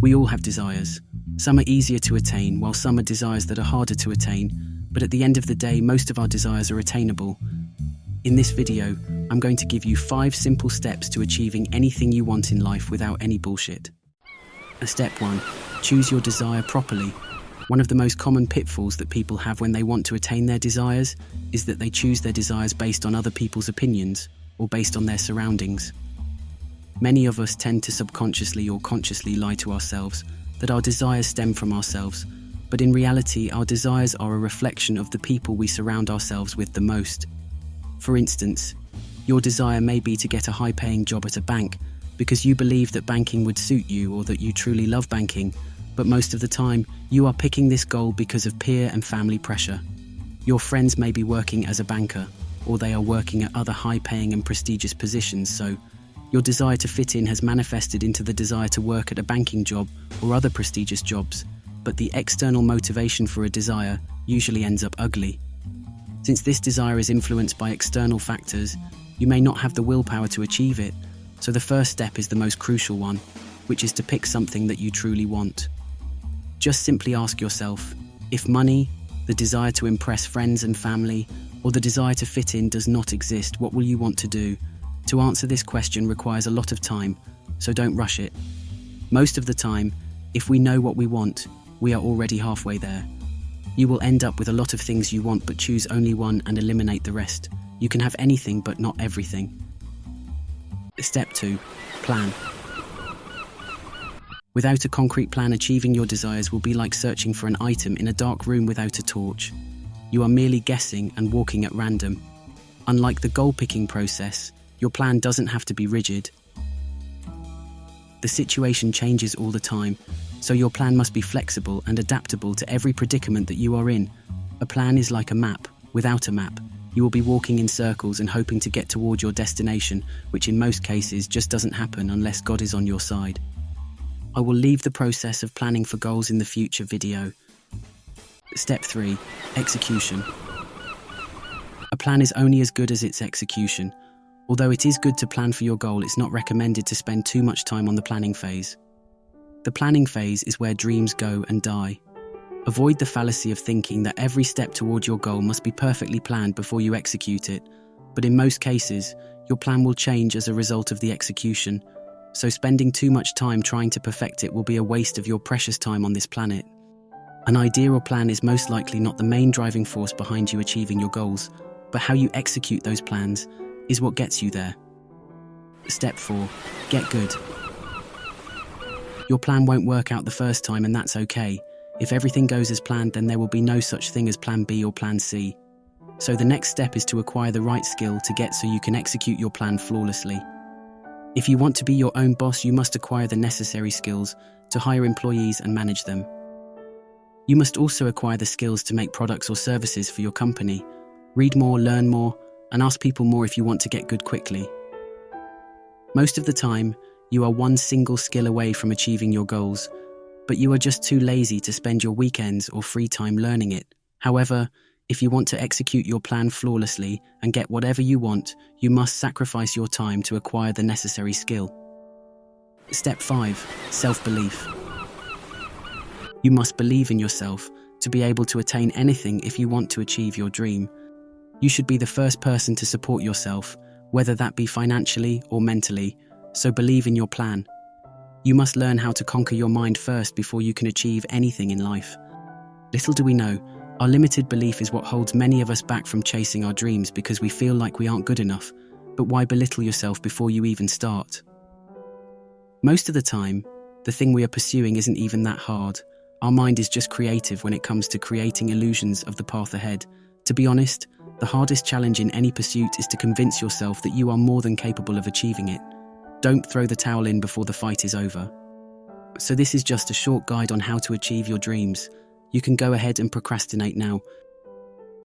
We all have desires. Some are easier to attain, while some are desires that are harder to attain, but at the end of the day, most of our desires are attainable. In this video, I'm going to give you 5 simple steps to achieving anything you want in life without any bullshit. Step 1. Choose your desire properly. One of the most common pitfalls that people have when they want to attain their desires is that they choose their desires based on other people's opinions or based on their surroundings. Many of us tend to subconsciously or consciously lie to ourselves that our desires stem from ourselves, but in reality, our desires are a reflection of the people we surround ourselves with the most. For instance, your desire may be to get a high-paying job at a bank because you believe that banking would suit you or that you truly love banking, but most of the time, you are picking this goal because of peer and family pressure. Your friends may be working as a banker, or they are working at other high-paying and prestigious positions, so your desire to fit in has manifested into the desire to work at a banking job or other prestigious jobs, but the external motivation for a desire usually ends up ugly. Since this desire is influenced by external factors, you may not have the willpower to achieve it, so the first step is the most crucial one, which is to pick something that you truly want. Just simply ask yourself, if money, the desire to impress friends and family, or the desire to fit in does not exist, what will you want to do? To answer this question requires a lot of time, so don't rush it. Most of the time, if we know what we want, we are already halfway there. You will end up with a lot of things you want, but choose only one and eliminate the rest. You can have anything, but not everything. Step 2. Plan. Without a concrete plan, achieving your desires will be like searching for an item in a dark room without a torch. You are merely guessing and walking at random. Unlike the goal-picking process, your plan doesn't have to be rigid. The situation changes all the time, so your plan must be flexible and adaptable to every predicament that you are in. A plan is like a map. Without a map, you will be walking in circles and hoping to get toward your destination, which in most cases just doesn't happen unless God is on your side. I will leave the process of planning for goals in the future video. Step 3. Execution. A plan is only as good as its execution. Although it is good to plan for your goal, it's not recommended to spend too much time on the planning phase. The planning phase is where dreams go and die. Avoid the fallacy of thinking that every step toward your goal must be perfectly planned before you execute it, but in most cases, your plan will change as a result of the execution, so spending too much time trying to perfect it will be a waste of your precious time on this planet. An idea or plan is most likely not the main driving force behind you achieving your goals, but how you execute those plans is what gets you there. Step 4. Get good. Your plan won't work out the first time, and that's okay. If everything goes as planned, then there will be no such thing as plan B or plan C. So the next step is to acquire the right skill to get so you can execute your plan flawlessly. If you want to be your own boss, you must acquire the necessary skills to hire employees and manage them. You must also acquire the skills to make products or services for your company. Read more, learn more, and ask people more if you want to get good quickly. Most of the time, you are one single skill away from achieving your goals, but you are just too lazy to spend your weekends or free time learning it. However, if you want to execute your plan flawlessly and get whatever you want, you must sacrifice your time to acquire the necessary skill. Step 5. Self-belief. You must believe in yourself to be able to attain anything if you want to achieve your dream. You should be the first person to support yourself, whether that be financially or mentally, so believe in your plan. You must learn how to conquer your mind first before you can achieve anything in life. Little do we know, our limited belief is what holds many of us back from chasing our dreams because we feel like we aren't good enough. But why belittle yourself before you even start? Most of the time, the thing we are pursuing isn't even that hard. Our mind is just creative when it comes to creating illusions of the path ahead. To be honest, the hardest challenge in any pursuit is to convince yourself that you are more than capable of achieving it. Don't throw the towel in before the fight is over. So this is just a short guide on how to achieve your dreams. You can go ahead and procrastinate now,